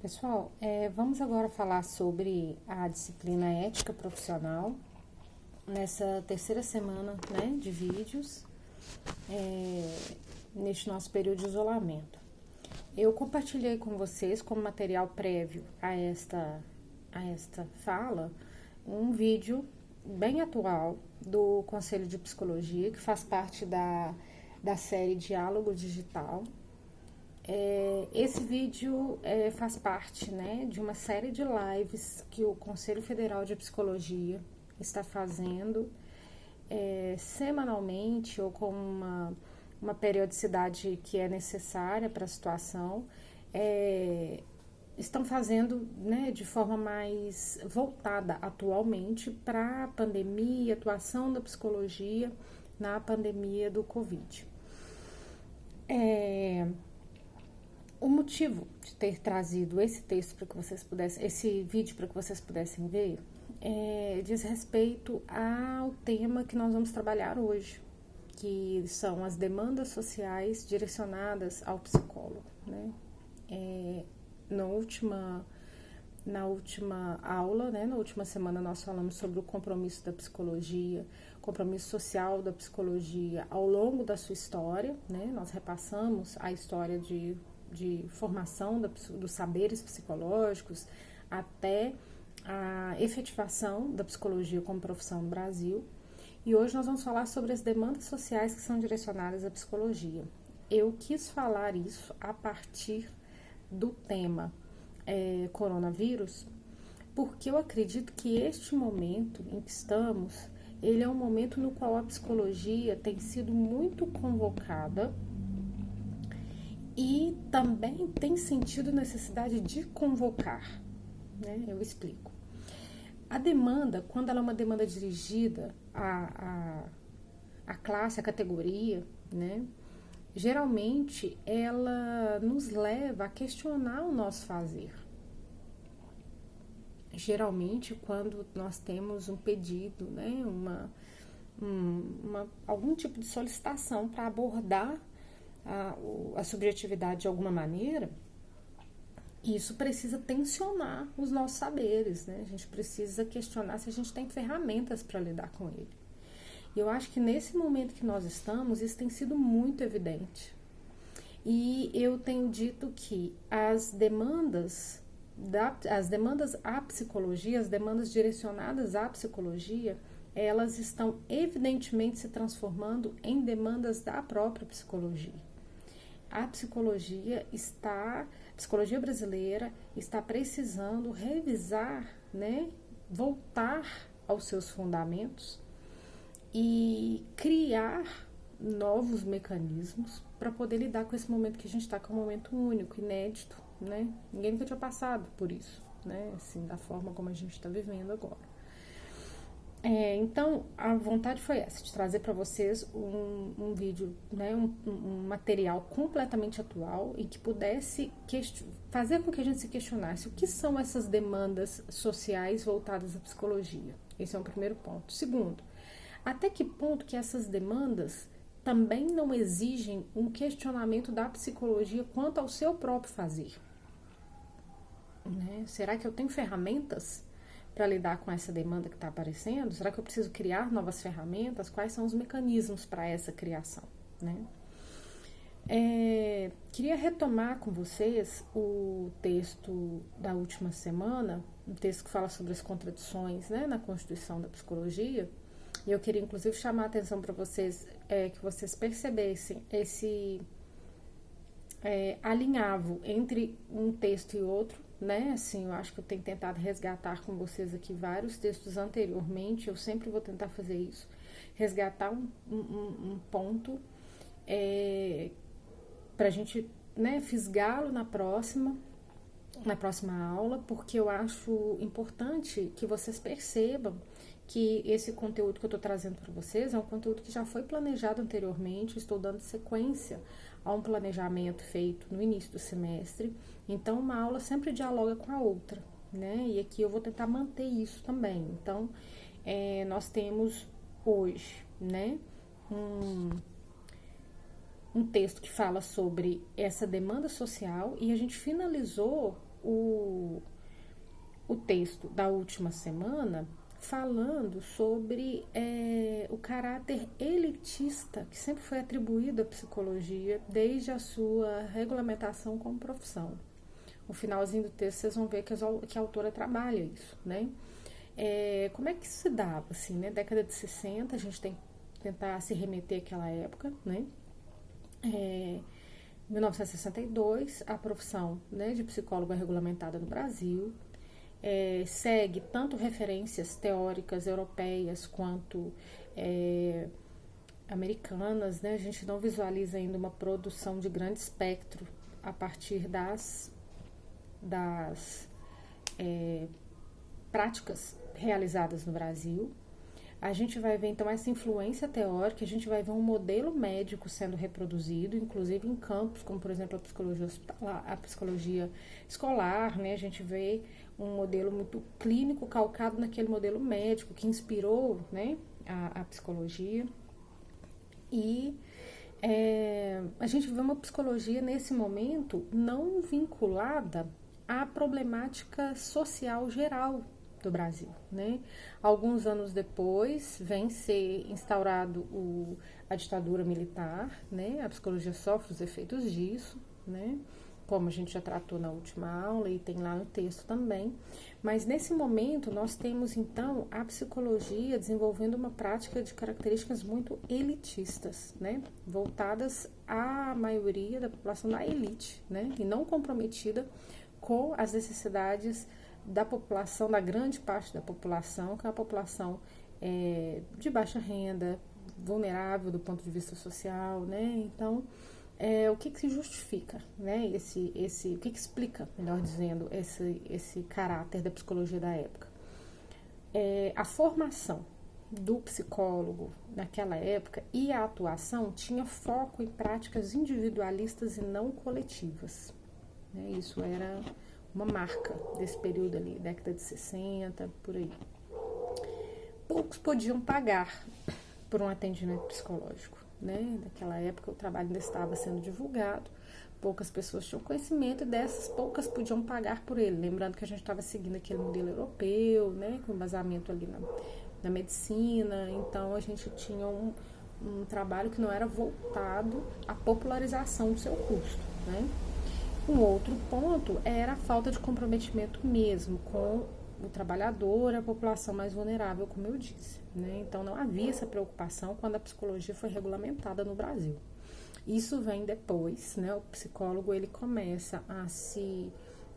Pessoal, vamos agora falar sobre a disciplina ética profissional nessa terceira semana, né, de vídeos, neste nosso período de isolamento. Eu compartilhei com vocês, como material prévio a esta fala, um vídeo bem atual do Conselho de Psicologia, que faz parte da série Diálogo Digital. Esse vídeo faz parte, né, de uma série de lives que o Conselho Federal de Psicologia está fazendo semanalmente ou com uma periodicidade que é necessária para a situação. Estão fazendo, né, de forma mais voltada atualmente para a pandemia, atuação da psicologia na pandemia do Covid. O motivo de ter trazido esse texto para que vocês pudessem, esse vídeo para que vocês pudessem ver, diz respeito ao tema que nós vamos trabalhar hoje, que são as demandas sociais direcionadas ao psicólogo, né? Na última aula, né, na última semana, nós falamos sobre o compromisso da psicologia, compromisso social da psicologia ao longo da sua história, né? Nós repassamos a história de formação dos saberes psicológicos até a efetivação da psicologia como profissão no Brasil. E hoje nós vamos falar sobre as demandas sociais que são direcionadas à psicologia. Eu quis falar isso a partir do tema coronavírus, porque eu acredito que este momento em que estamos, ele é um momento no qual a psicologia tem sido muito convocada e também tem sentido necessidade de convocar, né? Eu explico. A demanda, quando ela é uma demanda dirigida à classe, à categoria, né? Geralmente ela nos leva a questionar o nosso fazer. Geralmente quando nós temos um pedido, né? Algum tipo de solicitação para abordar a subjetividade de alguma maneira, isso precisa tensionar os nossos saberes, né? A gente precisa questionar se a gente tem ferramentas para lidar com ele. E eu acho que nesse momento que nós estamos, isso tem sido muito evidente. E eu tenho dito que as demandas à psicologia, as demandas direcionadas à psicologia, elas estão evidentemente se transformando em demandas da própria psicologia. A psicologia brasileira está precisando revisar, né, voltar aos seus fundamentos e criar novos mecanismos para poder lidar com esse momento que a gente está, que é um momento único, inédito, né? Ninguém nunca tinha passado por isso, né? Assim, da forma como a gente está vivendo agora. Então, a vontade foi essa, de trazer para vocês um vídeo, né, um material completamente atual e que pudesse fazer com que a gente se questionasse o que são essas demandas sociais voltadas à psicologia. Esse é o primeiro ponto. Segundo, até que ponto que essas demandas também não exigem um questionamento da psicologia quanto ao seu próprio fazer? Né? Será que eu tenho ferramentas para lidar com essa demanda que está aparecendo? Será que eu preciso criar novas ferramentas? Quais são os mecanismos para essa criação, né? Queria retomar com vocês o texto da última semana, um texto que fala sobre as contradições, né, na Constituição da Psicologia, e eu queria inclusive chamar a atenção para vocês, que vocês percebessem esse alinhavo entre um texto e outro, né? Assim, eu acho que eu tenho tentado resgatar com vocês aqui vários textos anteriormente, eu sempre vou tentar fazer isso, resgatar um ponto para a gente, né, fisgá-lo na próxima aula, porque eu acho importante que vocês percebam que esse conteúdo que eu estou trazendo para vocês é um conteúdo que já foi planejado anteriormente, estou dando sequência a um planejamento feito no início do semestre, então uma aula sempre dialoga com a outra, né? E aqui eu vou tentar manter isso também. Então, nós temos hoje, né, um texto que fala sobre essa demanda social e a gente finalizou o texto da última semana falando sobre o caráter elitista que sempre foi atribuído à psicologia desde a sua regulamentação como profissão. No finalzinho do texto vocês vão ver que a autora trabalha isso, né? Como é que isso se dava, assim, né? Década de 60, a gente tem que tentar se remeter àquela época, né? 1962, a profissão, né, de psicólogo é regulamentada no Brasil, segue tanto referências teóricas europeias quanto americanas, né? A gente não visualiza ainda uma produção de grande espectro a partir das práticas realizadas no Brasil. A gente vai ver, então, essa influência teórica, a gente vai ver um modelo médico sendo reproduzido, inclusive em campos como, por exemplo, a psicologia hospitalar, a psicologia escolar, né? A gente vê um modelo muito clínico calcado naquele modelo médico que inspirou, né, a psicologia. E a gente vê uma psicologia, nesse momento, não vinculada à problemática social geral do Brasil, né? Alguns anos depois vem ser instaurado a ditadura militar, né? A psicologia sofre os efeitos disso, né? Como a gente já tratou na última aula e tem lá no texto também. Mas nesse momento nós temos então a psicologia desenvolvendo uma prática de características muito elitistas, né? Voltadas à maioria da população da elite, né? E não comprometida com as necessidades da população, da grande parte da população, que é a população de baixa renda, vulnerável do ponto de vista social, né? Então, o que se justifica, né? O que explica, melhor dizendo, esse caráter da psicologia da época? A formação do psicólogo naquela época e a atuação tinha foco em práticas individualistas e não coletivas, né? Isso era uma marca desse período ali, década de 60, por aí. Poucos podiam pagar por um atendimento psicológico, né? Naquela época o trabalho ainda estava sendo divulgado, poucas pessoas tinham conhecimento e dessas poucas podiam pagar por ele. Lembrando que a gente estava seguindo aquele modelo europeu, né? Com embasamento ali na medicina, então a gente tinha um trabalho que não era voltado à popularização do seu custo, né? Um outro ponto era a falta de comprometimento mesmo com o trabalhador, a população mais vulnerável, como eu disse, né? Então não havia essa preocupação quando a psicologia foi regulamentada no Brasil. Isso vem depois, né? O psicólogo ele começa a se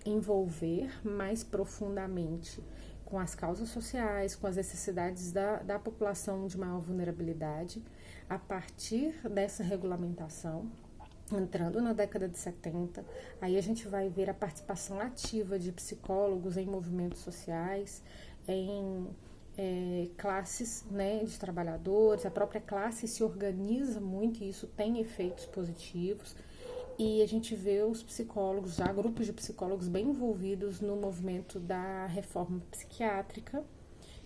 envolver mais profundamente com as causas sociais, com as necessidades da população de maior vulnerabilidade, a partir dessa regulamentação. Entrando na década de 70, aí a gente vai ver a participação ativa de psicólogos em movimentos sociais, em classes, né, de trabalhadores. A própria classe se organiza muito e isso tem efeitos positivos. E a gente vê os psicólogos, já grupos de psicólogos bem envolvidos no movimento da reforma psiquiátrica,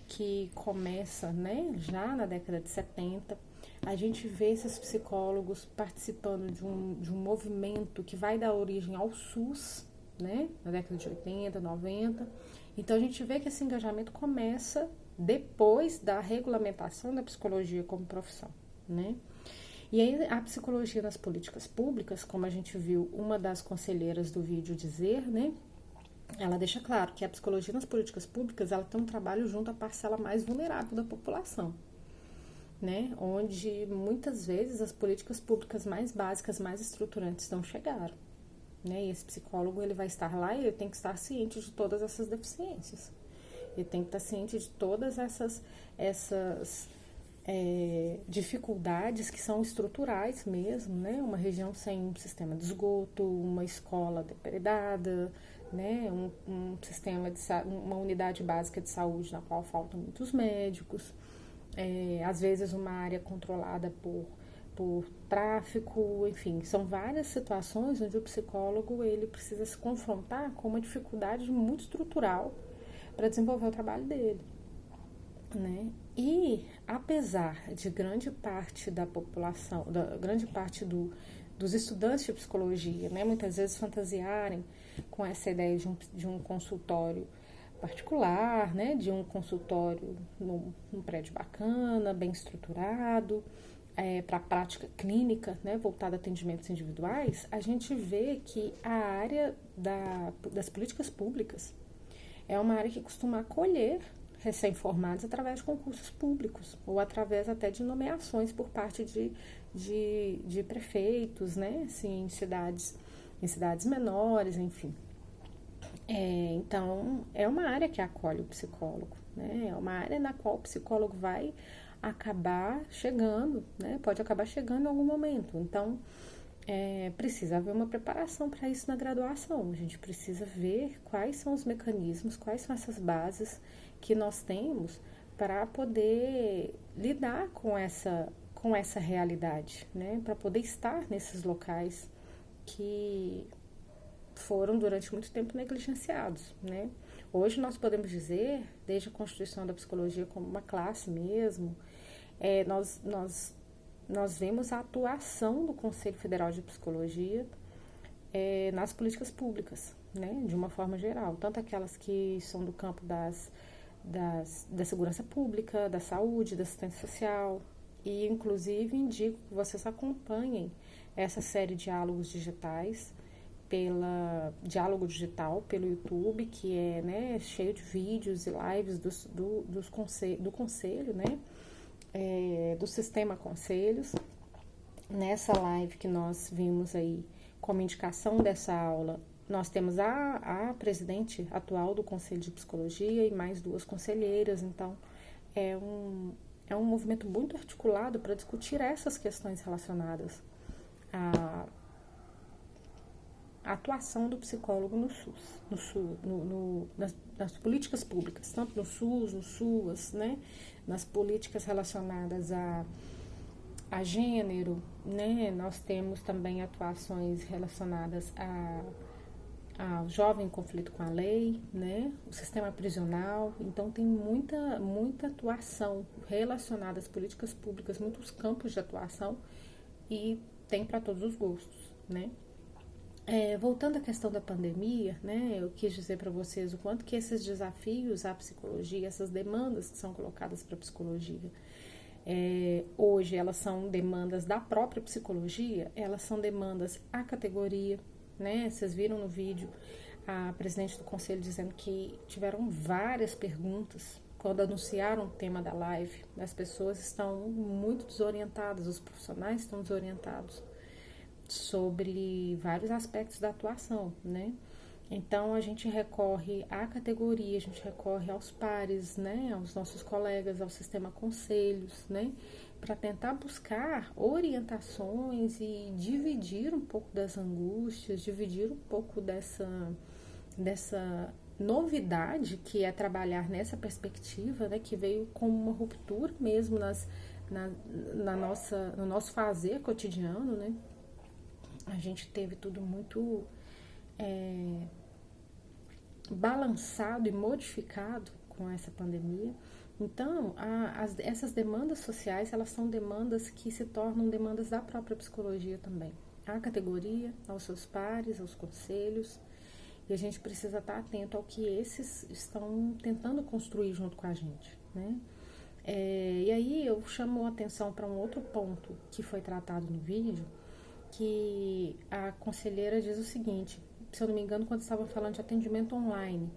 que começa, né, já na década de 70. A gente vê esses psicólogos participando de um movimento que vai dar origem ao SUS, né, na década de 80, 90. Então, a gente vê que esse engajamento começa depois da regulamentação da psicologia como profissão, né? E aí, a psicologia nas políticas públicas, como a gente viu uma das conselheiras do vídeo dizer, né, ela deixa claro que a psicologia nas políticas públicas, ela tem um trabalho junto à parcela mais vulnerável da população, né? Onde muitas vezes as políticas públicas mais básicas, mais estruturantes não chegaram, né? E esse psicólogo ele vai estar lá e ele tem que estar ciente de todas essas deficiências, ele tem que estar ciente de todas essas dificuldades que são estruturais mesmo, né? Uma região sem um sistema de esgoto, uma escola depredada, né? Um sistema uma unidade básica de saúde na qual faltam muitos médicos. Às vezes uma área controlada por tráfico, enfim, são várias situações onde o psicólogo ele precisa se confrontar com uma dificuldade muito estrutural para desenvolver o trabalho dele, né? E apesar de grande parte da população, grande parte dos estudantes de psicologia, né? Muitas vezes fantasiarem com essa ideia de um consultório particular, né? De um consultório num prédio bacana, bem estruturado, para a prática clínica, né? Voltada a atendimentos individuais. A gente vê que a área das políticas públicas é uma área que costuma acolher recém-formados através de concursos públicos ou através até de nomeações por parte de prefeitos, né? Assim, em cidades menores, enfim. Então, é uma área que acolhe o psicólogo, né? É uma área na qual o psicólogo vai acabar chegando, né? Pode acabar chegando em algum momento. Então, precisa haver uma preparação para isso na graduação. A gente precisa ver quais são os mecanismos, quais são essas bases que nós temos para poder lidar com essa realidade, né? Para poder estar nesses locais que foram durante muito tempo negligenciados, né? Hoje nós podemos dizer, desde a constituição da psicologia como uma classe mesmo, nós vemos a atuação do Conselho Federal de Psicologia nas políticas públicas, né? De uma forma geral, tanto aquelas que são do campo da segurança pública, da saúde, da assistência social, e inclusive indico que vocês acompanhem essa série de diálogos digitais Diálogo Digital pelo YouTube, que é, né, cheio de vídeos e lives do conselho, né, do sistema conselhos. Nessa live que nós vimos aí como indicação dessa aula, nós temos a presidente atual do Conselho de Psicologia e mais 2 conselheiras. Então é um movimento muito articulado para discutir essas questões relacionadas à atuação do psicólogo no SUS, nas políticas públicas, tanto no SUS, no SUAS, né, nas políticas relacionadas a gênero, né, nós temos também atuações relacionadas ao jovem em conflito com a lei, né, o sistema prisional. Então tem muita atuação relacionada às políticas públicas, muitos campos de atuação, e tem para todos os gostos, né. Voltando à questão da pandemia, né, eu quis dizer para vocês o quanto que esses desafios à psicologia, essas demandas que são colocadas para a psicologia, hoje elas são demandas da própria psicologia, elas são demandas à categoria, né? Vocês viram no vídeo a presidente do conselho dizendo que tiveram várias perguntas quando anunciaram o tema da live. As pessoas estão muito desorientadas, os profissionais estão desorientados sobre vários aspectos da atuação, né? Então a gente recorre à categoria, a gente recorre aos pares, né, aos nossos colegas, ao sistema conselhos, né, para tentar buscar orientações e dividir um pouco das angústias, dividir um pouco dessa novidade que é trabalhar nessa perspectiva, né, que veio como uma ruptura mesmo no nosso fazer cotidiano, né? A gente teve tudo muito balançado e modificado com essa pandemia. Então, essas demandas sociais, elas são demandas que se tornam demandas da própria psicologia também. À categoria, aos seus pares, aos conselhos, e a gente precisa estar atento ao que esses estão tentando construir junto com a gente, né? E aí eu chamo a atenção para um outro ponto que foi tratado no vídeo, que a conselheira diz o seguinte, se eu não me engano, quando estava falando de atendimento online,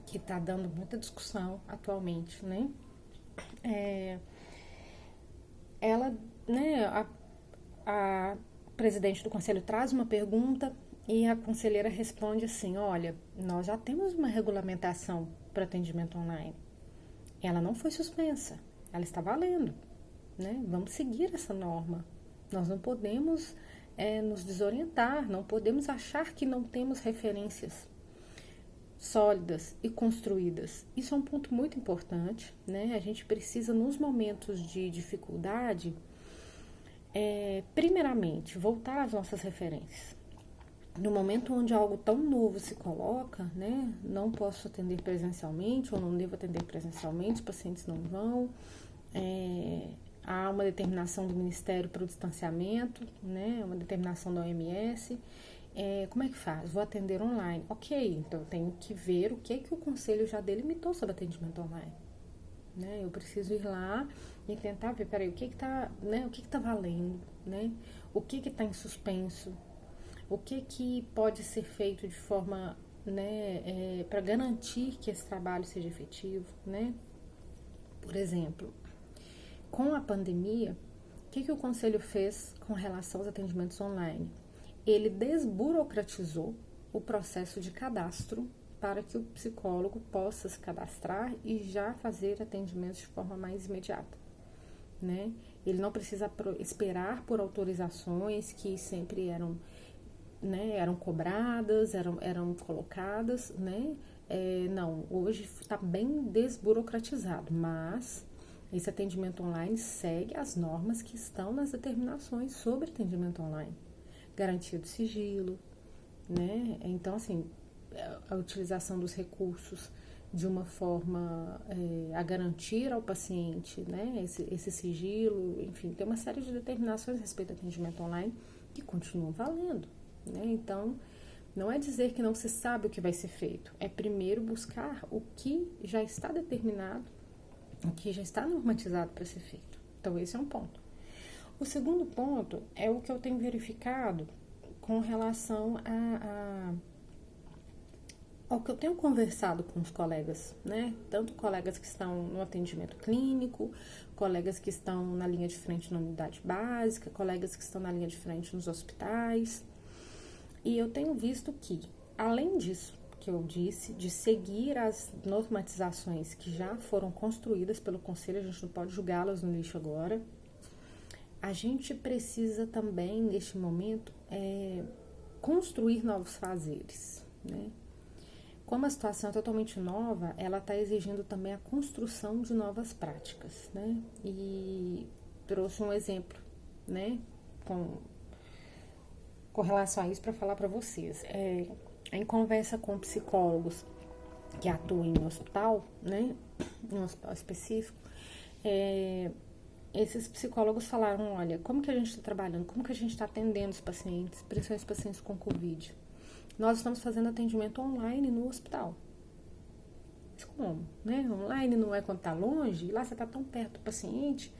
que está dando muita discussão atualmente, né? Ela, né, a presidente do conselho traz uma pergunta e a conselheira responde assim, olha, nós já temos uma regulamentação para atendimento online. Ela não foi suspensa, ela está valendo, né? Vamos seguir essa norma. Nós não podemos nos desorientar, não podemos achar que não temos referências sólidas e construídas. Isso é um ponto muito importante, né? A gente precisa, nos momentos de dificuldade, primeiramente, voltar às nossas referências. No momento onde algo tão novo se coloca, né? Não posso atender presencialmente ou não devo atender presencialmente, os pacientes não vão. há uma determinação do Ministério para o distanciamento, né? Uma determinação da OMS. Como é que faz? Vou atender online. Ok, então eu tenho que ver o que o Conselho já delimitou sobre atendimento online. Né? Eu preciso ir lá e tentar ver, peraí, o que está, né? O que está valendo, né? O que está em suspenso, o que pode ser feito de forma, né, para garantir que esse trabalho seja efetivo, né? Por exemplo, com a pandemia, o que o Conselho fez com relação aos atendimentos online? Ele desburocratizou o processo de cadastro para que o psicólogo possa se cadastrar e já fazer atendimentos de forma mais imediata, né? Ele não precisa esperar por autorizações que sempre eram, né, eram cobradas, eram colocadas, né? Não, hoje está bem desburocratizado, mas esse atendimento online segue as normas que estão nas determinações sobre atendimento online. Garantia do sigilo, né? Então, assim, a utilização dos recursos de uma forma a garantir ao paciente, né, esse sigilo, enfim, tem uma série de determinações a respeito do atendimento online que continuam valendo, né? Então, não é dizer que não se sabe o que vai ser feito, é primeiro buscar o que já está determinado, o que já está normatizado para ser feito. Então, esse é um ponto. O segundo ponto é o que eu tenho verificado com relação ao que eu tenho conversado com os colegas, né? Tanto colegas que estão no atendimento clínico, colegas que estão na linha de frente na unidade básica, colegas que estão na linha de frente nos hospitais. E eu tenho visto que, além disso que eu disse, de seguir as normatizações que já foram construídas pelo Conselho, a gente não pode julgá-las no lixo agora, a gente precisa também, neste momento, construir novos fazeres, né? Como a situação é totalmente nova, ela está exigindo também a construção de novas práticas, né? E trouxe um exemplo, né, com relação a isso para falar para vocês. Em conversa com psicólogos que atuam em um hospital, né, em um hospital específico, esses psicólogos falaram, olha, como que a gente está trabalhando, como que a gente está atendendo os pacientes, principalmente os pacientes com Covid? Nós estamos fazendo atendimento online no hospital. Mas como? Né? Online não é quando está longe, e lá você está tão perto do paciente.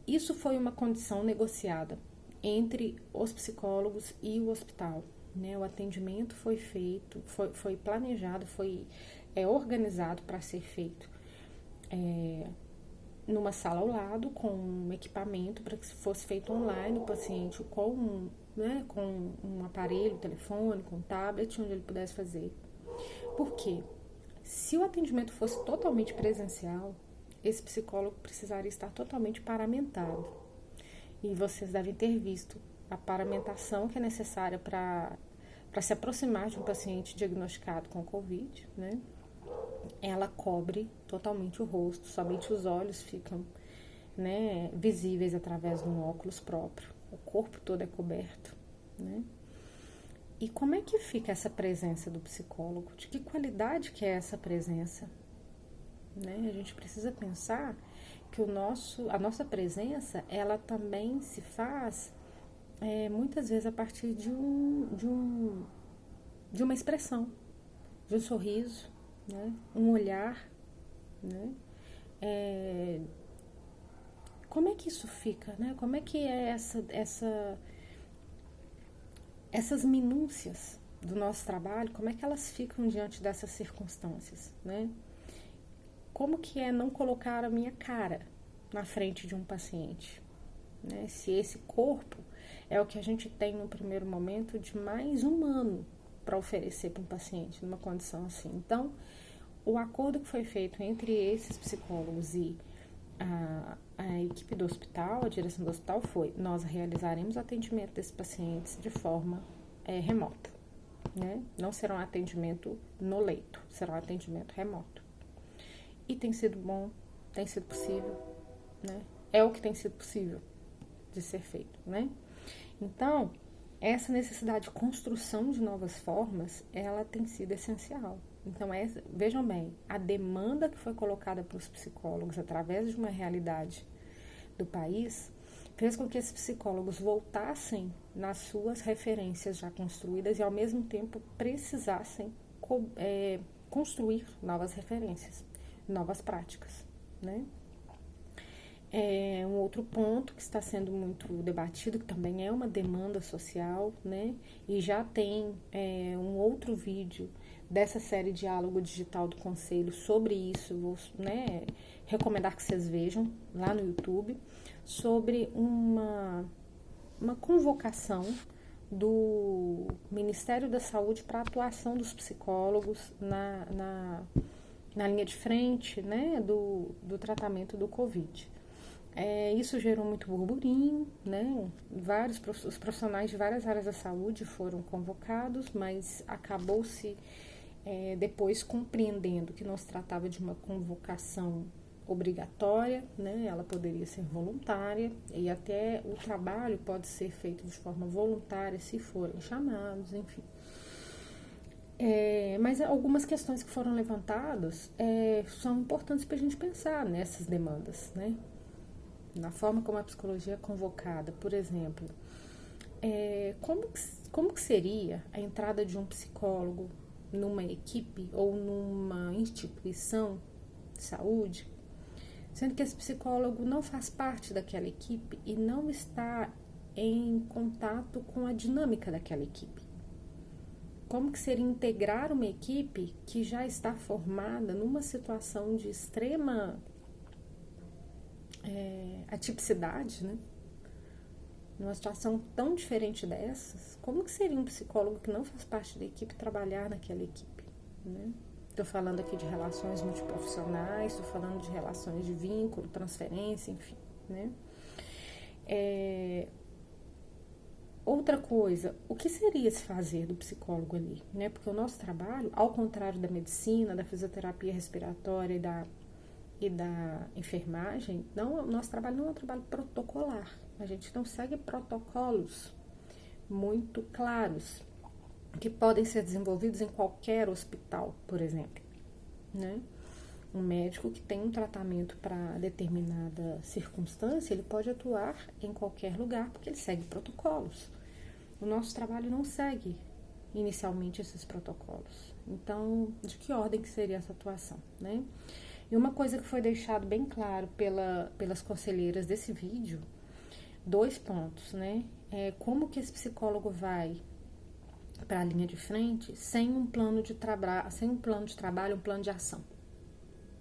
Isso foi uma condição negociada entre os psicólogos e o hospital. Né? O atendimento foi feito, foi planejado, foi organizado para ser feito numa sala ao lado, com um equipamento para que fosse feito online, o paciente com um aparelho telefônico, um tablet, onde ele pudesse fazer. Por quê? Se o atendimento fosse totalmente presencial, esse psicólogo precisaria estar totalmente paramentado. E vocês devem ter visto a paramentação que é necessária para se aproximar de um paciente diagnosticado com Covid, né? Ela cobre totalmente o rosto, somente os olhos ficam, né, visíveis através de um óculos próprio. O corpo todo é coberto, né? E como é que fica essa presença do psicólogo? De que qualidade que é essa presença? Né? A gente precisa pensar que a nossa presença, ela também se faz muitas vezes a partir de uma expressão, de um sorriso, né? Um olhar, né? Como é que isso fica, né? Como é que é essas minúcias do nosso trabalho, como é que elas ficam diante dessas circunstâncias, né? Como que é não colocar a minha cara na frente de um paciente, né? Se esse corpo é o que a gente tem no primeiro momento de mais humano para oferecer para um paciente numa condição assim. Então, o acordo que foi feito entre esses psicólogos e a equipe do hospital, a direção do hospital, foi: nós realizaremos o atendimento desses pacientes de forma remota, né? Não será um atendimento no leito, será um atendimento remoto. E tem sido bom, tem sido possível, né? É o que tem sido possível de ser feito, né? Então, essa necessidade de construção de novas formas, ela tem sido essencial. Então, vejam bem, a demanda que foi colocada para os psicólogos através de uma realidade do país, fez com que esses psicólogos voltassem nas suas referências já construídas e, ao mesmo tempo, precisassem construir novas referências, novas práticas, né? Um outro ponto que está sendo muito debatido, que também é uma demanda social, né? E já tem um outro vídeo dessa série Diálogo Digital do Conselho sobre isso, vou, né, recomendar que vocês vejam lá no YouTube, sobre uma convocação do Ministério da Saúde para a atuação dos psicólogos na linha de frente, né, do tratamento do Covid. Isso gerou muito burburinho, né? Os profissionais de várias áreas da saúde foram convocados, mas acabou-se depois compreendendo que não se tratava de uma convocação obrigatória, né? Ela poderia ser voluntária e até o trabalho pode ser feito de forma voluntária se forem chamados, enfim. Mas algumas questões que foram levantadas são importantes para a gente pensar nessas demandas, né? Na forma como a psicologia é convocada, por exemplo, como que seria a entrada de um psicólogo numa equipe ou numa instituição de saúde, sendo que esse psicólogo não faz parte daquela equipe e não está em contato com a dinâmica daquela equipe? Como que seria integrar uma equipe que já está formada numa situação de extrema atipicidade, né? Numa situação tão diferente dessas, como que seria um psicólogo que não faz parte da equipe trabalhar naquela equipe, né? Estou falando aqui de relações multiprofissionais, estou falando de relações de vínculo, transferência, enfim, né? Outra coisa, o que seria se fazer do psicólogo ali, né? Porque o nosso trabalho, ao contrário da medicina, da fisioterapia respiratória e da enfermagem, o nosso trabalho não é um trabalho protocolar. A gente não segue protocolos muito claros que podem ser desenvolvidos em qualquer hospital, por exemplo, né? Um médico que tem um tratamento para determinada circunstância, ele pode atuar em qualquer lugar porque ele segue protocolos. O nosso trabalho não segue inicialmente esses protocolos. Então, de que ordem que seria essa atuação, né? E uma coisa que foi deixado bem claro pelas conselheiras desse vídeo, 2 pontos, né? Como que esse psicólogo vai para a linha de frente sem um plano de trabalho, um plano de ação,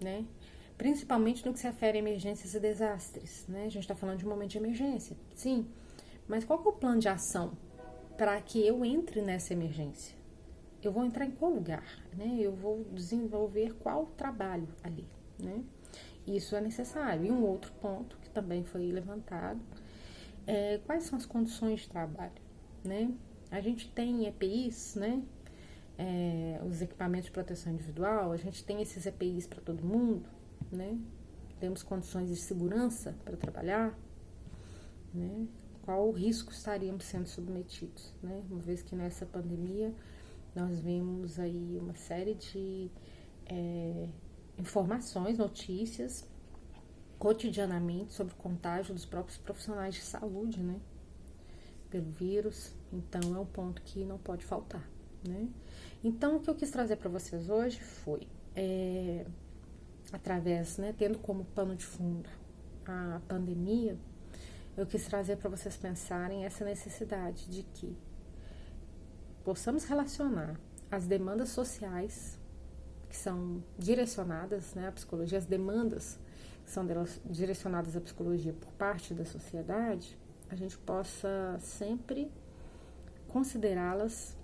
né? Principalmente no que se refere a emergências e desastres, né? A gente está falando de um momento de emergência, sim, mas qual que é o plano de ação para que eu entre nessa emergência? Eu vou entrar em qual lugar, né? Eu vou desenvolver qual trabalho ali, né? Isso é necessário. E um outro ponto que também foi levantado quais são as condições de trabalho, né? A gente tem EPIs, né? Os equipamentos de proteção individual, a gente tem esses EPIs para todo mundo, né? Temos condições de segurança para trabalhar, né? Qual o risco estaríamos sendo submetidos, né? Uma vez que nessa pandemia nós vimos aí uma série de informações, notícias, cotidianamente sobre o contágio dos próprios profissionais de saúde, né? Pelo vírus. Então, é um ponto que não pode faltar, né? Então, o que eu quis trazer para vocês hoje foi, através, né, tendo como pano de fundo a pandemia, eu quis trazer para vocês pensarem essa necessidade de que possamos relacionar as demandas sociais que são direcionadas, né, à psicologia, as demandas que são direcionadas à psicologia por parte da sociedade, a gente possa sempre considerá-las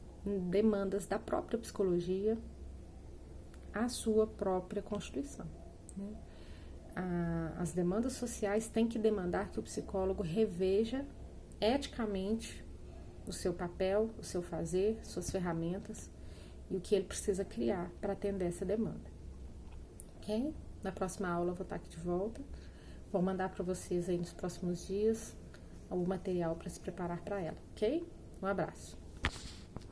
demandas da própria psicologia à sua própria constituição, né? As demandas sociais têm que demandar que o psicólogo reveja eticamente o seu papel, o seu fazer, suas ferramentas e o que ele precisa criar para atender essa demanda. Ok? Na próxima aula eu vou estar aqui de volta. Vou mandar para vocês aí nos próximos dias algum material para se preparar para ela, ok? Um abraço.